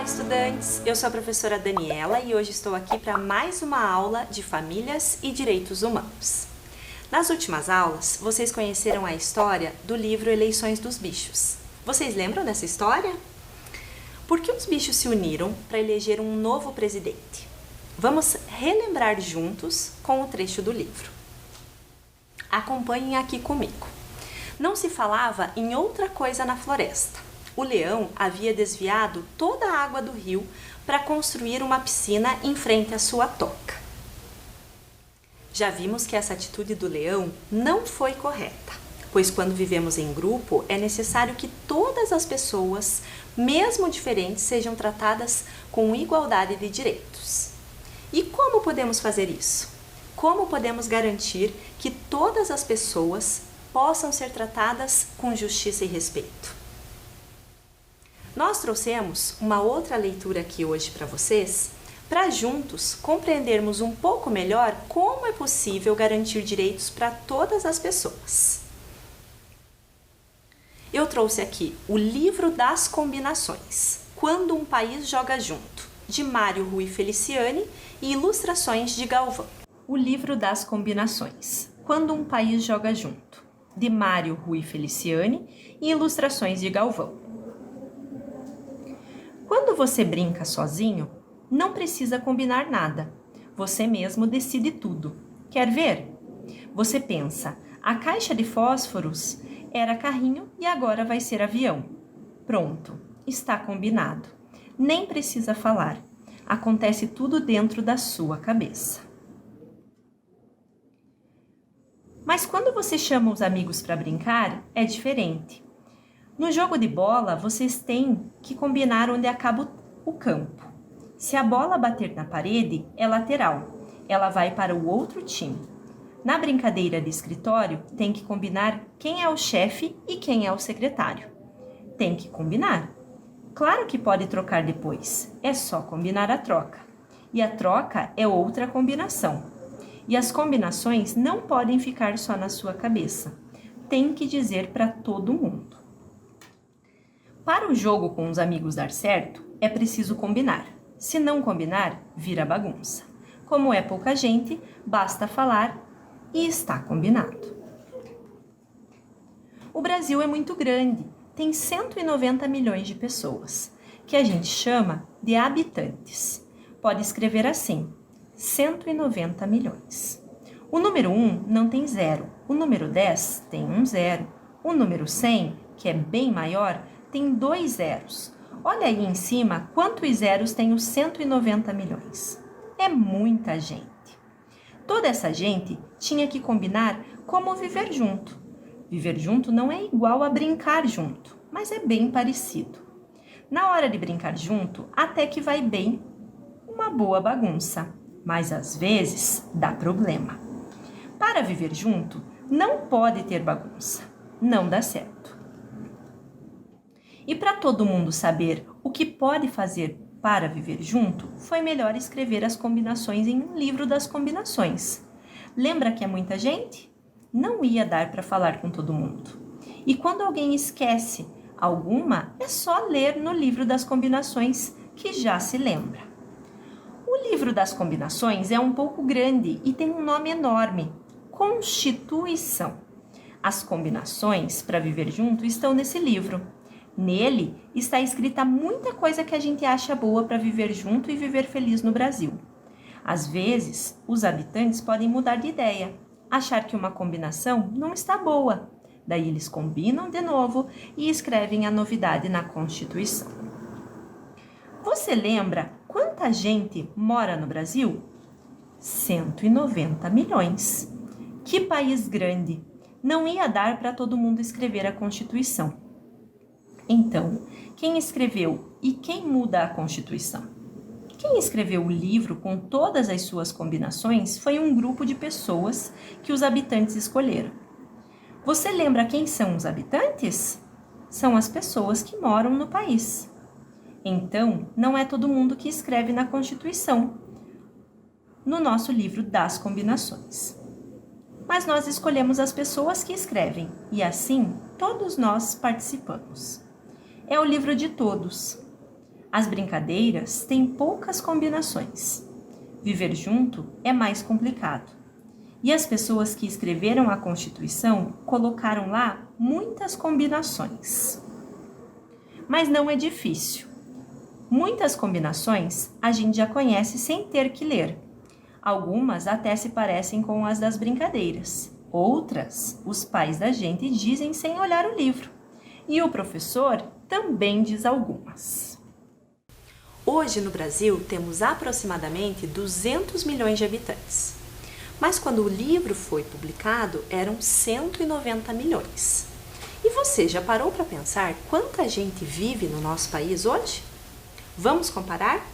Olá, estudantes! Eu sou a professora Daniela e hoje estou aqui para mais uma aula de Famílias e Direitos Humanos. Nas últimas aulas, vocês conheceram a história do livro Eleições dos Bichos. Vocês lembram dessa história? Por que os bichos se uniram para eleger um novo presidente? Vamos relembrar juntos com o trecho do livro. Acompanhem aqui comigo. Não se falava em outra coisa na floresta. O leão havia desviado toda a água do rio para construir uma piscina em frente à sua toca. Já vimos que essa atitude do leão não foi correta, pois quando vivemos em grupo é necessário que todas as pessoas, mesmo diferentes, sejam tratadas com igualdade de direitos. E como podemos fazer isso? Como podemos garantir que todas as pessoas possam ser tratadas com justiça e respeito? Nós trouxemos uma outra leitura aqui hoje para vocês, para juntos compreendermos um pouco melhor como é possível garantir direitos para todas as pessoas. Eu trouxe aqui o Livro das Combinações, Quando um País Joga Junto, de Mário Rui Feliciani e ilustrações de Galvão. O Livro das Combinações, Quando um País Joga Junto, de Mário Rui Feliciani e ilustrações de Galvão. Quando você brinca sozinho, não precisa combinar nada. Você mesmo decide tudo. Quer ver? Você pensa, a caixa de fósforos era carrinho e agora vai ser avião. Pronto, está combinado. Nem precisa falar. Acontece tudo dentro da sua cabeça. Mas quando você chama os amigos para brincar, é diferente. No jogo de bola, vocês têm que combinar onde acaba o campo. Se a bola bater na parede, é lateral. Ela vai para o outro time. Na brincadeira de escritório, tem que combinar quem é o chefe e quem é o secretário. Tem que combinar. Claro que pode trocar depois. É só combinar a troca. E a troca é outra combinação. E as combinações não podem ficar só na sua cabeça. Tem que dizer para todo mundo. Para o jogo com os amigos dar certo, é preciso combinar. Se não combinar, vira bagunça. Como é pouca gente, basta falar e está combinado. O Brasil é muito grande, tem 190 milhões de pessoas, que a gente chama de habitantes. Pode escrever assim, 190 milhões. O número 1 não tem zero, o número 10 tem um zero, o número 100, que é bem maior, tem 2 zeros. Olha aí em cima quantos zeros tem os 190 milhões. É muita gente. Toda essa gente tinha que combinar como viver junto. Viver junto não é igual a brincar junto, mas é bem parecido. Na hora de brincar junto, até que vai bem, uma boa bagunça, mas às vezes dá problema. Para viver junto, não pode ter bagunça, não dá certo. E para todo mundo saber o que pode fazer para viver junto, foi melhor escrever as combinações em um livro das combinações. Lembra que é muita gente? Não ia dar para falar com todo mundo. E quando alguém esquece alguma, é só ler no livro das combinações que já se lembra. O livro das combinações é um pouco grande e tem um nome enorme, Constituição. As combinações para viver junto estão nesse livro. Nele está escrita muita coisa que a gente acha boa para viver junto e viver feliz no Brasil. Às vezes, os habitantes podem mudar de ideia, achar que uma combinação não está boa. Daí eles combinam de novo e escrevem a novidade na Constituição. Você lembra quanta gente mora no Brasil? 190 milhões. Que país grande! Não ia dar para todo mundo escrever a Constituição. Então, quem escreveu e quem muda a Constituição? Quem escreveu o livro com todas as suas combinações foi um grupo de pessoas que os habitantes escolheram. Você lembra quem são os habitantes? São as pessoas que moram no país. Então, não é todo mundo que escreve na Constituição, no nosso livro das combinações. Mas nós escolhemos as pessoas que escrevem e assim todos nós participamos. É o livro de todos. As brincadeiras têm poucas combinações. Viver junto é mais complicado. E as pessoas que escreveram a Constituição colocaram lá muitas combinações. Mas não é difícil. Muitas combinações a gente já conhece sem ter que ler. Algumas até se parecem com as das brincadeiras. Outras, os pais da gente dizem sem olhar o livro. E o professor também diz algumas. Hoje no Brasil temos aproximadamente 200 milhões de habitantes. Mas quando o livro foi publicado, eram 190 milhões. E você já parou para pensar quanta gente vive no nosso país hoje? Vamos comparar?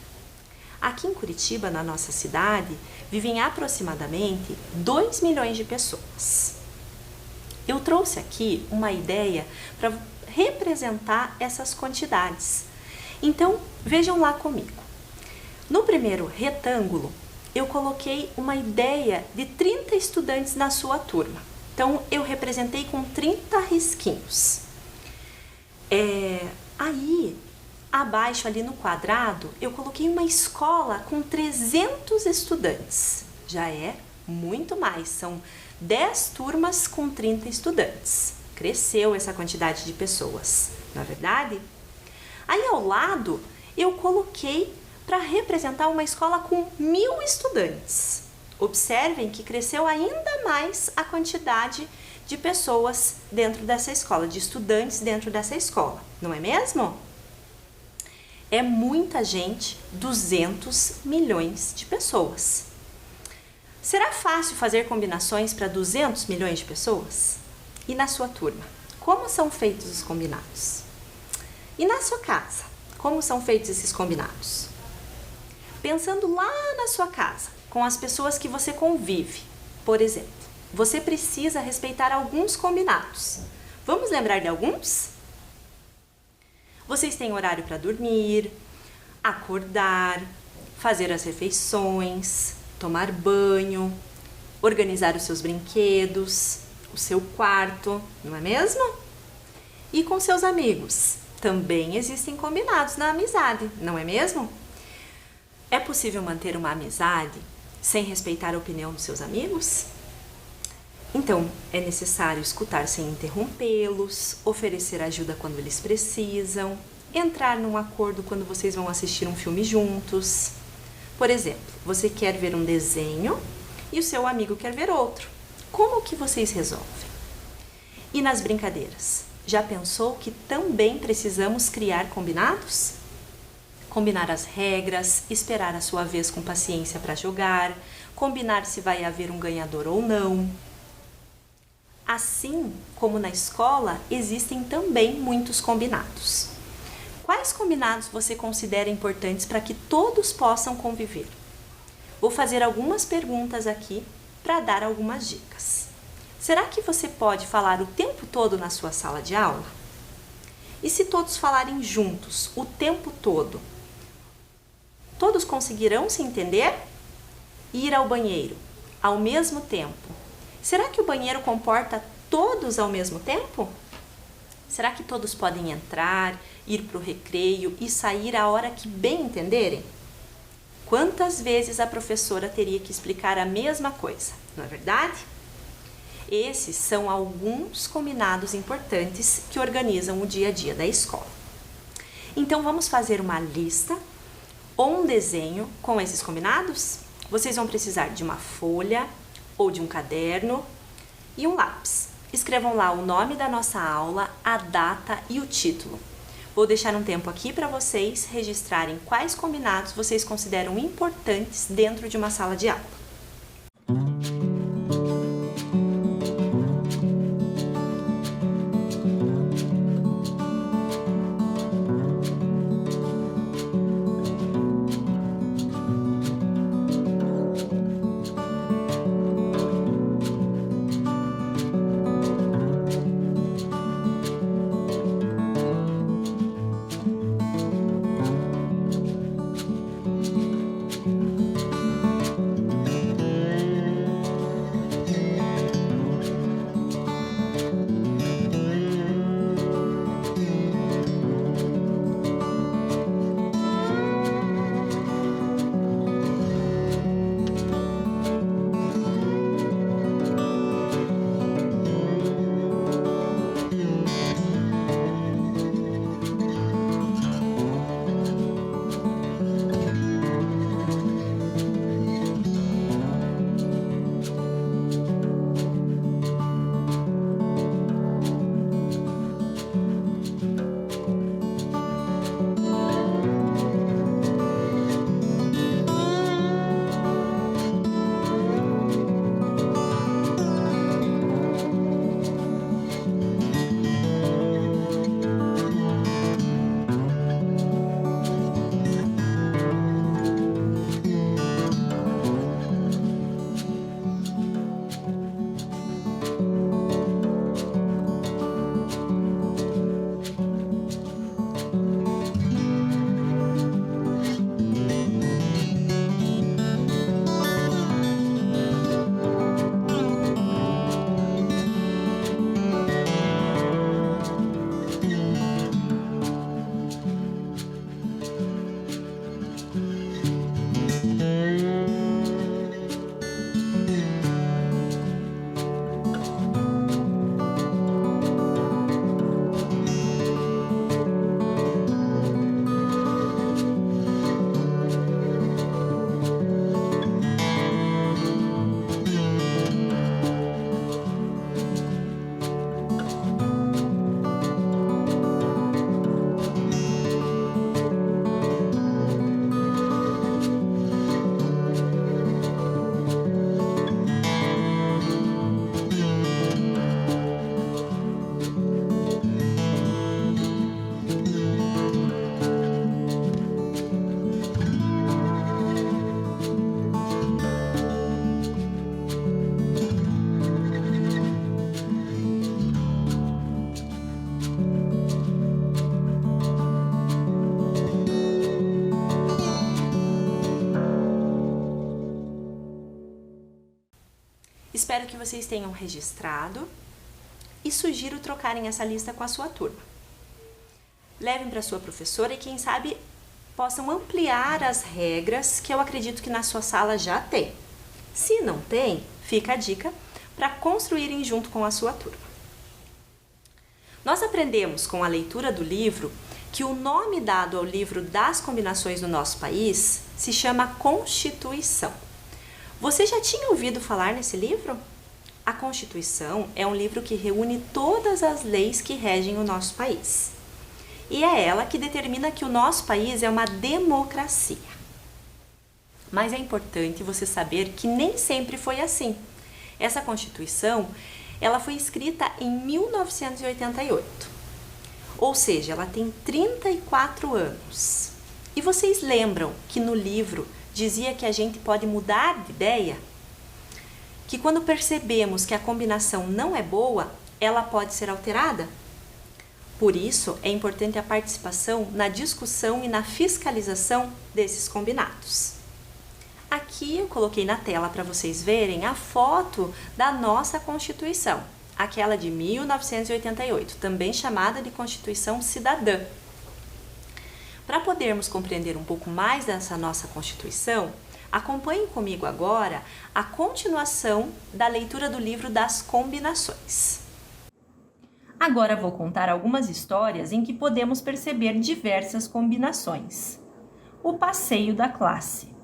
Aqui em Curitiba, na nossa cidade, vivem aproximadamente 2 milhões de pessoas. Eu trouxe aqui uma ideia para representar essas quantidades. Então, vejam lá comigo. No primeiro retângulo, eu coloquei uma ideia de 30 estudantes na sua turma. Então, eu representei com 30 risquinhos. Aí, abaixo ali no quadrado, eu coloquei uma escola com 300 estudantes. Já é muito mais, são 10 turmas com 30 estudantes. Cresceu essa quantidade de pessoas, não é verdade? Aí ao lado, eu coloquei para representar uma escola com 1000 estudantes. Observem que cresceu ainda mais a quantidade de pessoas dentro dessa escola, de estudantes dentro dessa escola, não é mesmo? É muita gente, 200 milhões de pessoas. Será fácil fazer combinações para 200 milhões de pessoas? E na sua turma, como são feitos os combinados? E na sua casa, como são feitos esses combinados? Pensando lá na sua casa, com as pessoas que você convive, por exemplo, você precisa respeitar alguns combinados. Vamos lembrar de alguns? Vocês têm horário para dormir, acordar, fazer as refeições, tomar banho, organizar os seus brinquedos, o seu quarto, não é mesmo? E com seus amigos, também existem combinados na amizade, não é mesmo? É possível manter uma amizade sem respeitar a opinião dos seus amigos? Então, é necessário escutar sem interrompê-los, oferecer ajuda quando eles precisam, entrar num acordo quando vocês vão assistir um filme juntos. Por exemplo, você quer ver um desenho e o seu amigo quer ver outro. Como que vocês resolvem? E nas brincadeiras, já pensou que também precisamos criar combinados? Combinar as regras, esperar a sua vez com paciência para jogar, combinar se vai haver um ganhador ou não. Assim como na escola, existem também muitos combinados. Quais combinados você considera importantes para que todos possam conviver? Vou fazer algumas perguntas aqui para dar algumas dicas. Será que você pode falar o tempo todo na sua sala de aula? E se todos falarem juntos o tempo todo? Todos conseguirão se entender? Ir ao banheiro ao mesmo tempo. Será que o banheiro comporta todos ao mesmo tempo? Será que todos podem entrar, ir para o recreio e sair a hora que bem entenderem? Quantas vezes a professora teria que explicar a mesma coisa, não é verdade? Esses são alguns combinados importantes que organizam o dia a dia da escola. Então vamos fazer uma lista ou um desenho com esses combinados? Vocês vão precisar de uma folha ou de um caderno e um lápis. Escrevam lá o nome da nossa aula, a data e o título. Vou deixar um tempo aqui para vocês registrarem quais combinados vocês consideram importantes dentro de uma sala de aula. espero que vocês tenham registrado e sugiro trocarem essa lista com a sua turma. Levem para sua professora e quem sabe possam ampliar as regras que eu acredito que na sua sala já tem. Se não tem, fica a dica para construírem junto com a sua turma. Nós aprendemos com a leitura do livro que o nome dado ao livro das combinações do nosso país se chama Constituição. Você já tinha ouvido falar nesse livro? A Constituição é um livro que reúne todas as leis que regem o nosso país. E é ela que determina que o nosso país é uma democracia. Mas é importante você saber que nem sempre foi assim. Essa Constituição, ela foi escrita em 1988. Ou seja, ela tem 34 anos. E vocês lembram que no livro dizia que a gente pode mudar de ideia? Que quando percebemos que a combinação não é boa, ela pode ser alterada? Por isso, é importante a participação na discussão e na fiscalização desses combinados. Aqui eu coloquei na tela para vocês verem a foto da nossa Constituição, aquela de 1988, também chamada de Constituição Cidadã. Para podermos compreender um pouco mais dessa nossa Constituição, acompanhem comigo agora a continuação da leitura do livro das combinações. Agora vou contar algumas histórias em que podemos perceber diversas combinações. O passeio da classe.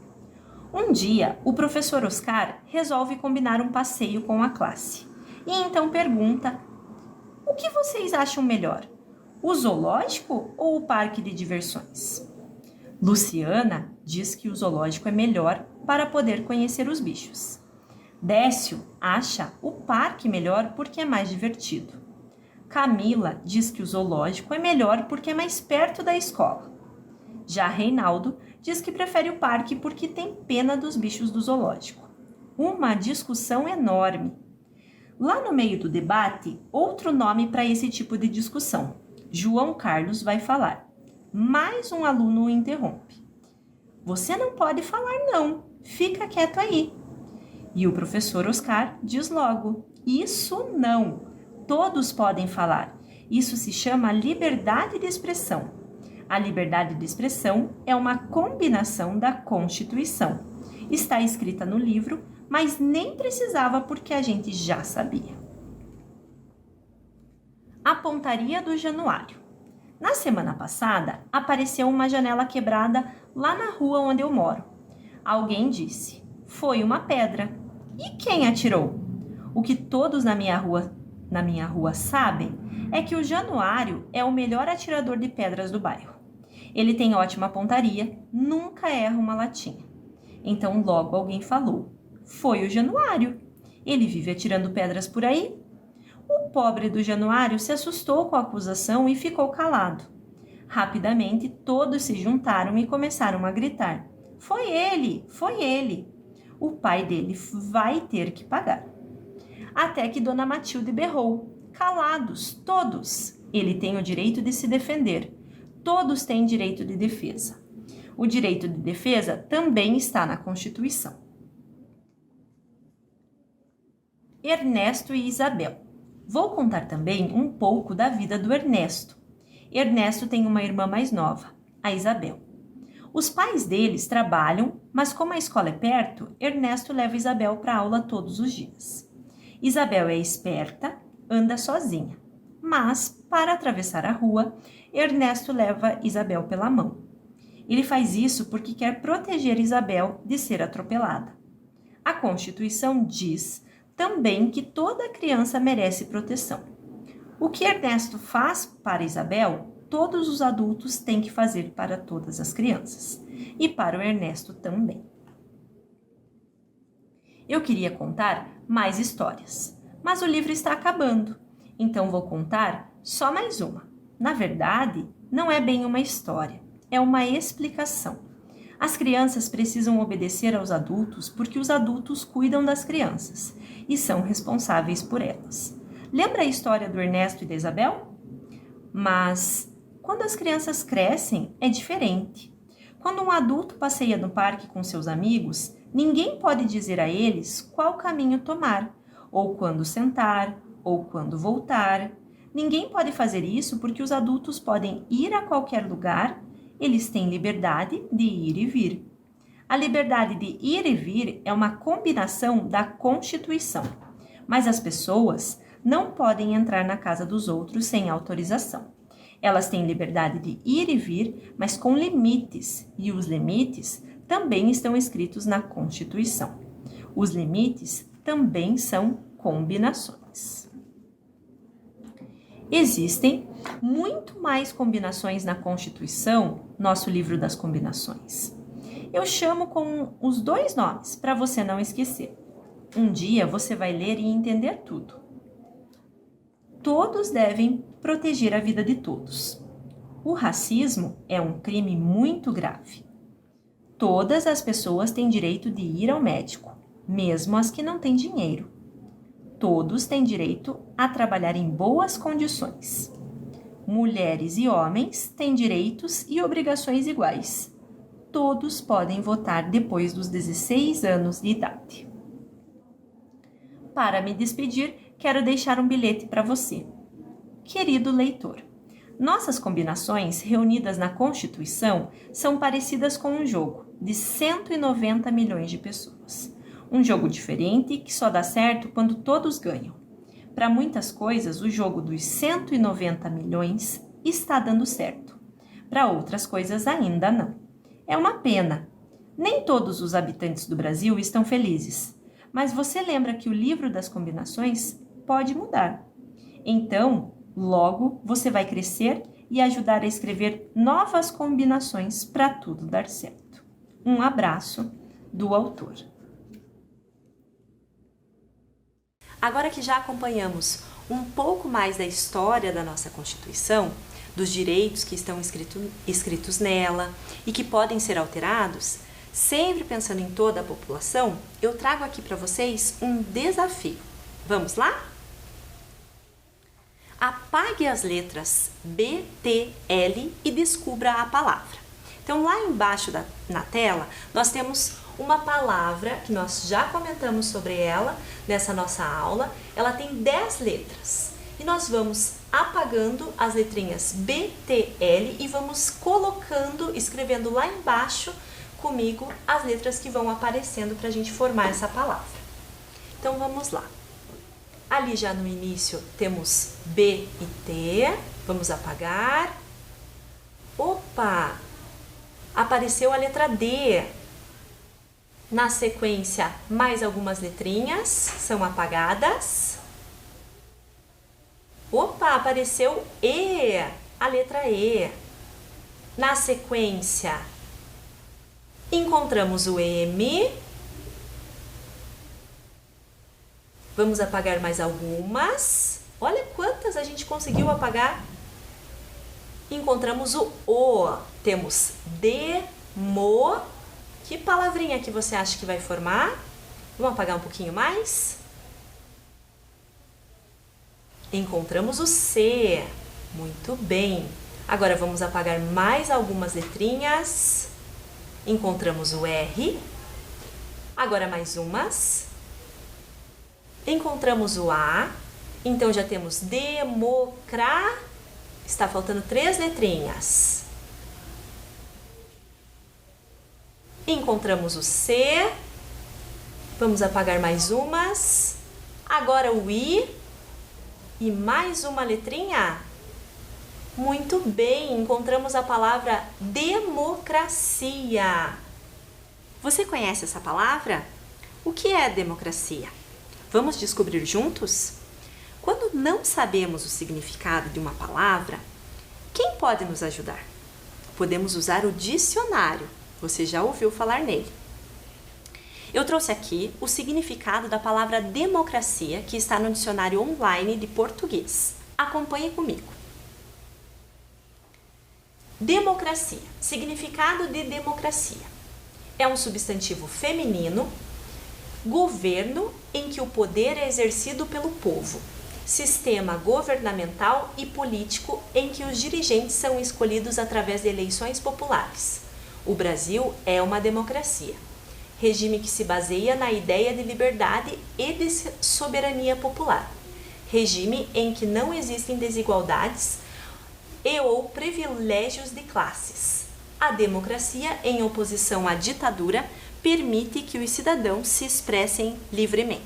Um dia, o professor Oscar resolve combinar um passeio com a classe. E então pergunta: o que vocês acham melhor? O zoológico ou o parque de diversões? Luciana diz que o zoológico é melhor para poder conhecer os bichos. Décio acha o parque melhor porque é mais divertido. Camila diz que o zoológico é melhor porque é mais perto da escola. Já Reinaldo diz que prefere o parque porque tem pena dos bichos do zoológico. Uma discussão enorme. Lá no meio do debate, outro nome para esse tipo de discussão. João Carlos vai falar. Mais um aluno o interrompe. Você não pode falar não, fica quieto aí. E o professor Oscar diz logo, isso não, todos podem falar. Isso se chama liberdade de expressão. A liberdade de expressão é uma combinação da Constituição. Está escrita no livro, mas nem precisava porque a gente já sabia. A pontaria do Januário. Na semana passada, apareceu uma janela quebrada lá na rua onde eu moro. Alguém disse, foi uma pedra. E quem atirou? O que todos na minha rua sabem é que o Januário é o melhor atirador de pedras do bairro. Ele tem ótima pontaria, nunca erra uma latinha. Então logo alguém falou, foi o Januário. Ele vive atirando pedras por aí? O pobre do Januário se assustou com a acusação e ficou calado. Rapidamente, todos se juntaram e começaram a gritar. Foi ele! Foi ele! O pai dele vai ter que pagar. Até que Dona Matilde berrou. Calados, todos! Ele tem o direito de se defender. Todos têm direito de defesa. O direito de defesa também está na Constituição. Ernesto e Isabel. Vou contar também um pouco da vida do Ernesto. Ernesto tem uma irmã mais nova, a Isabel. Os pais deles trabalham, mas como a escola é perto, Ernesto leva Isabel para aula todos os dias. Isabel é esperta, anda sozinha, mas para atravessar a rua, Ernesto leva Isabel pela mão. Ele faz isso porque quer proteger Isabel de ser atropelada. A Constituição diz também que toda criança merece proteção. O que Ernesto faz para Isabel, todos os adultos têm que fazer para todas as crianças. E para o Ernesto também. Eu queria contar mais histórias, mas o livro está acabando, então vou contar só mais uma. Na verdade, não é bem uma história, é uma explicação. As crianças precisam obedecer aos adultos porque os adultos cuidam das crianças e são responsáveis por elas. Lembra a história do Ernesto e da Isabel? Mas quando as crianças crescem, é diferente. Quando um adulto passeia no parque com seus amigos, ninguém pode dizer a eles qual caminho tomar ou quando sentar, ou quando voltar. Ninguém pode fazer isso porque os adultos podem ir a qualquer lugar, eles têm liberdade de ir e vir. A liberdade de ir e vir é uma combinação da Constituição, mas as pessoas não podem entrar na casa dos outros sem autorização. Elas têm liberdade de ir e vir, mas com limites, e os limites também estão escritos na Constituição. Os limites também são combinações. Existem muito mais combinações na Constituição, nosso livro das combinações. Eu chamo com os dois nomes, para você não esquecer. Um dia você vai ler e entender tudo. Todos devem proteger a vida de todos. O racismo é um crime muito grave. Todas as pessoas têm direito de ir ao médico, mesmo as que não têm dinheiro. Todos têm direito a trabalhar em boas condições. Mulheres e homens têm direitos e obrigações iguais. Todos podem votar depois dos 16 anos de idade. Para me despedir, quero deixar um bilhete para você. Querido leitor, nossas combinações reunidas na Constituição são parecidas com um jogo de 190 milhões de pessoas. Um jogo diferente que só dá certo quando todos ganham. Para muitas coisas, o jogo dos 190 milhões está dando certo. Para outras coisas, ainda não. É uma pena. Nem todos os habitantes do Brasil estão felizes. Mas você lembra que o livro das combinações pode mudar. Então, logo você vai crescer e ajudar a escrever novas combinações para tudo dar certo. Um abraço do autor. Agora que já acompanhamos um pouco mais da história da nossa Constituição, dos direitos que estão escritos nela e que podem ser alterados, sempre pensando em toda a população, eu trago aqui para vocês um desafio. Vamos lá? Apague as letras B, T, L e descubra a palavra. Então, lá embaixo na tela, nós temos uma palavra que nós já comentamos sobre ela nessa nossa aula. Ela tem 10 letras e nós vamos apagando as letrinhas B, T, L e vamos colocando, escrevendo lá embaixo comigo as letras que vão aparecendo para a gente formar essa palavra. Então, vamos lá. Ali já no início temos B e T, vamos apagar. Opa! Apareceu a letra D. Na sequência, mais algumas letrinhas são apagadas. Opa, apareceu E, a letra E. Na sequência, encontramos o M. Vamos apagar mais algumas. Olha quantas a gente conseguiu apagar. Encontramos o O. Temos demo. Que palavrinha que você acha que vai formar? Vamos apagar um pouquinho mais? Encontramos o C. Muito bem. Agora vamos apagar mais algumas letrinhas. Encontramos o R. Agora mais umas. Encontramos o A. Então já temos democra. Está faltando 3 letrinhas. Encontramos o C. Vamos apagar mais umas. Agora o I. E mais uma letrinha. Muito bem, encontramos a palavra democracia. Você conhece essa palavra? O que é democracia? Vamos descobrir juntos? Quando não sabemos o significado de uma palavra, quem pode nos ajudar? Podemos usar o dicionário. Você já ouviu falar nele. Eu trouxe aqui o significado da palavra democracia, que está no dicionário online de português. Acompanhe comigo. Democracia. Significado de democracia. É um substantivo feminino, governo em que o poder é exercido pelo povo. Sistema governamental e político em que os dirigentes são escolhidos através de eleições populares. O Brasil é uma democracia. regime que se baseia na ideia de liberdade e de soberania popular, regime em que não existem desigualdades e ou privilégios de classes. A democracia, em oposição à ditadura, permite que os cidadãos se expressem livremente.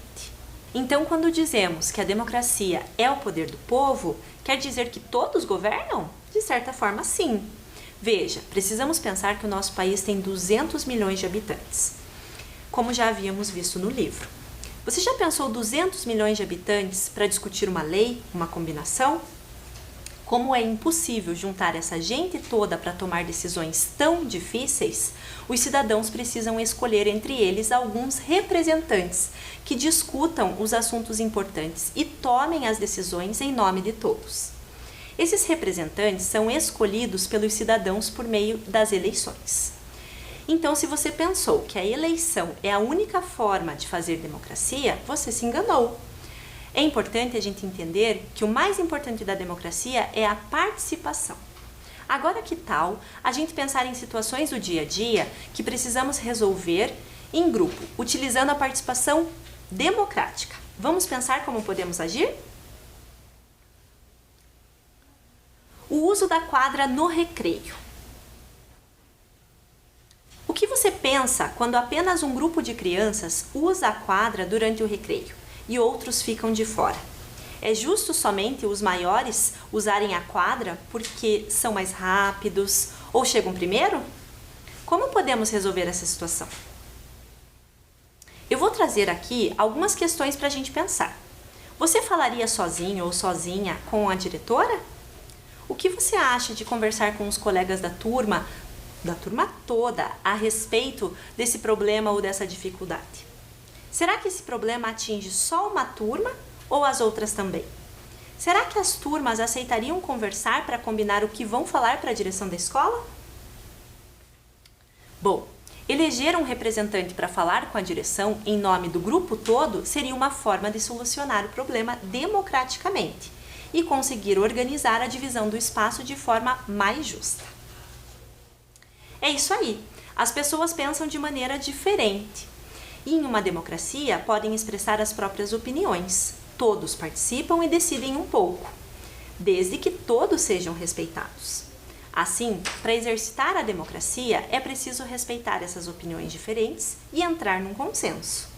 Então, quando dizemos que a democracia é o poder do povo, quer dizer que todos governam? De certa forma, sim. Veja, precisamos pensar que o nosso país tem 200 milhões de habitantes, como já havíamos visto no livro. Você já pensou 200 milhões de habitantes para discutir uma lei, uma combinação? Como é impossível juntar essa gente toda para tomar decisões tão difíceis, os cidadãos precisam escolher entre eles alguns representantes que discutam os assuntos importantes e tomem as decisões em nome de todos. Esses representantes são escolhidos pelos cidadãos por meio das eleições. Então, se você pensou que a eleição é a única forma de fazer democracia, você se enganou. É importante a gente entender que o mais importante da democracia é a participação. Agora, que tal a gente pensar em situações do dia a dia que precisamos resolver em grupo, utilizando a participação democrática? Vamos pensar como podemos agir? O uso da quadra no recreio. O que você pensa quando apenas um grupo de crianças usa a quadra durante o recreio e outros ficam de fora? É justo somente os maiores usarem a quadra porque são mais rápidos ou chegam primeiro? Como podemos resolver essa situação? Eu vou trazer aqui algumas questões para a gente pensar. Você falaria sozinho ou sozinha com a diretora? O que você acha de conversar com os colegas da turma toda, a respeito desse problema ou dessa dificuldade? Será que esse problema atinge só uma turma ou as outras também? Será que as turmas aceitariam conversar para combinar o que vão falar para a direção da escola? Bom, eleger um representante para falar com a direção em nome do grupo todo seria uma forma de solucionar o problema democraticamente e conseguir organizar a divisão do espaço de forma mais justa. É isso aí, as pessoas pensam de maneira diferente. E em uma democracia podem expressar as próprias opiniões. Todos participam e decidem um pouco, desde que todos sejam respeitados. Assim, para exercitar a democracia, é preciso respeitar essas opiniões diferentes e entrar num consenso.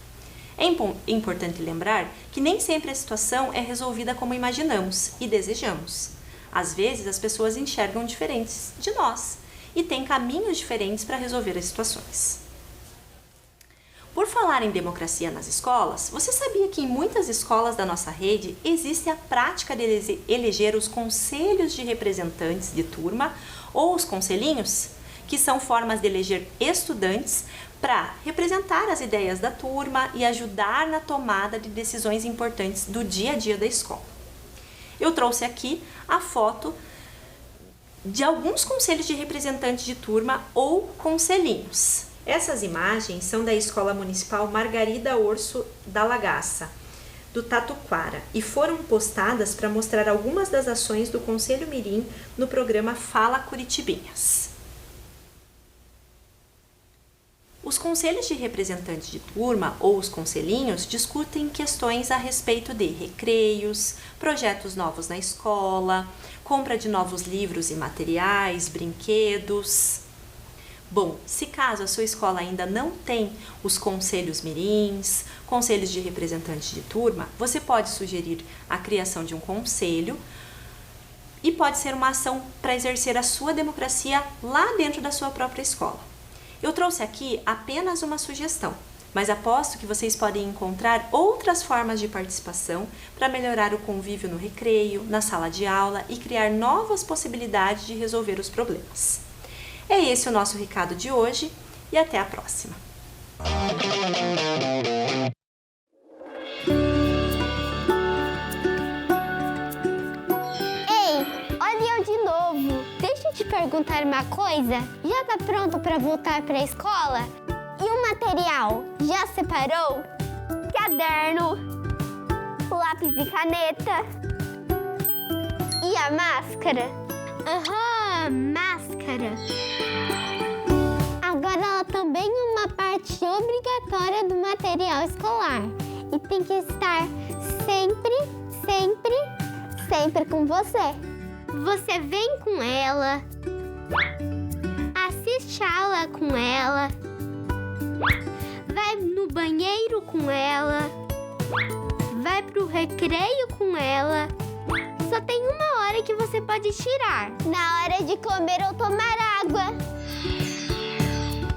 É importante lembrar que nem sempre a situação é resolvida como imaginamos e desejamos. Às vezes, as pessoas enxergam diferentes de nós e têm caminhos diferentes para resolver as situações. Por falar em democracia nas escolas, você sabia que em muitas escolas da nossa rede existe a prática de eleger os conselhos de representantes de turma ou os conselhinhos, que são formas de eleger estudantes para representar as ideias da turma e ajudar na tomada de decisões importantes do dia a dia da escola. Eu trouxe aqui a foto de alguns conselhos de representantes de turma ou conselhinhos. Essas imagens são da Escola Municipal Margarida Orso da Lagaça, do Tatuquara, e foram postadas para mostrar algumas das ações do Conselho Mirim no programa Fala Curitibinhas. Os conselhos de representantes de turma ou os conselhinhos discutem questões a respeito de recreios, projetos novos na escola, compra de novos livros e materiais, brinquedos. Bom, se caso a sua escola ainda não tem os conselhos mirins, conselhos de representantes de turma, você pode sugerir a criação de um conselho e pode ser uma ação para exercer a sua democracia lá dentro da sua própria escola. Eu trouxe aqui apenas uma sugestão, mas aposto que vocês podem encontrar outras formas de participação para melhorar o convívio no recreio, na sala de aula e criar novas possibilidades de resolver os problemas. É esse o nosso recado de hoje e até a próxima. Ei, olha eu de novo. Deixa eu te perguntar uma coisa. Já tá pronto para voltar para a escola? E o material? Já separou? Caderno, lápis e caneta e a máscara? Máscara. Agora ela também é uma parte obrigatória na hora do material escolar e tem que estar sempre, sempre, sempre com você. Você vem com ela, assiste a aula com ela, vai no banheiro com ela, vai pro recreio com ela. Só tem uma hora que você pode tirar. Na hora de comer ou tomar água.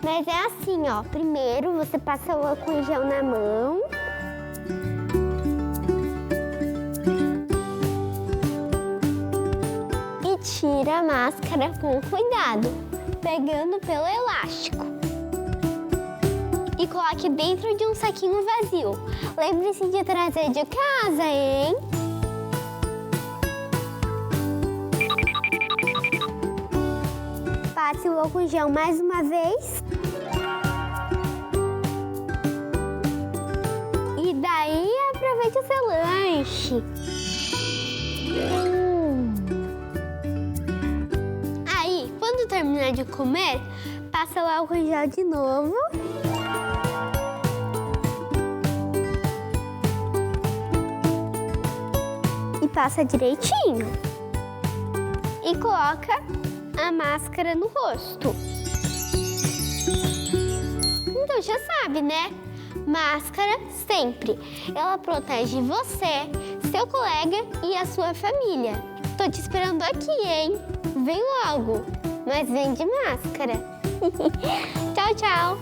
Mas é assim, ó. Primeiro você passa o álcool em gel na mão. E tira a máscara com cuidado, pegando pelo elástico. E coloque dentro de um saquinho vazio. Lembre-se de trazer de casa, hein? Passe o álcool em gel mais uma vez. E daí aproveite o seu lanche. Aí, quando terminar de comer, passa o álcool em gel de novo. E passa direitinho. E coloca a máscara no rosto. Então já sabe, né? Máscara sempre. Ela protege você, seu colega e a sua família. Tô te esperando aqui, hein? Vem logo, mas vem de máscara. Tchau, tchau.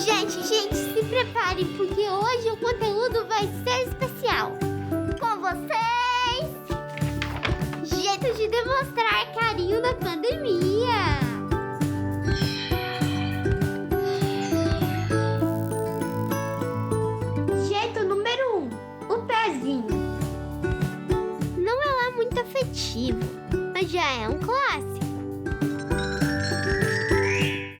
Gente, se prepare, porque hoje o conteúdo vai ser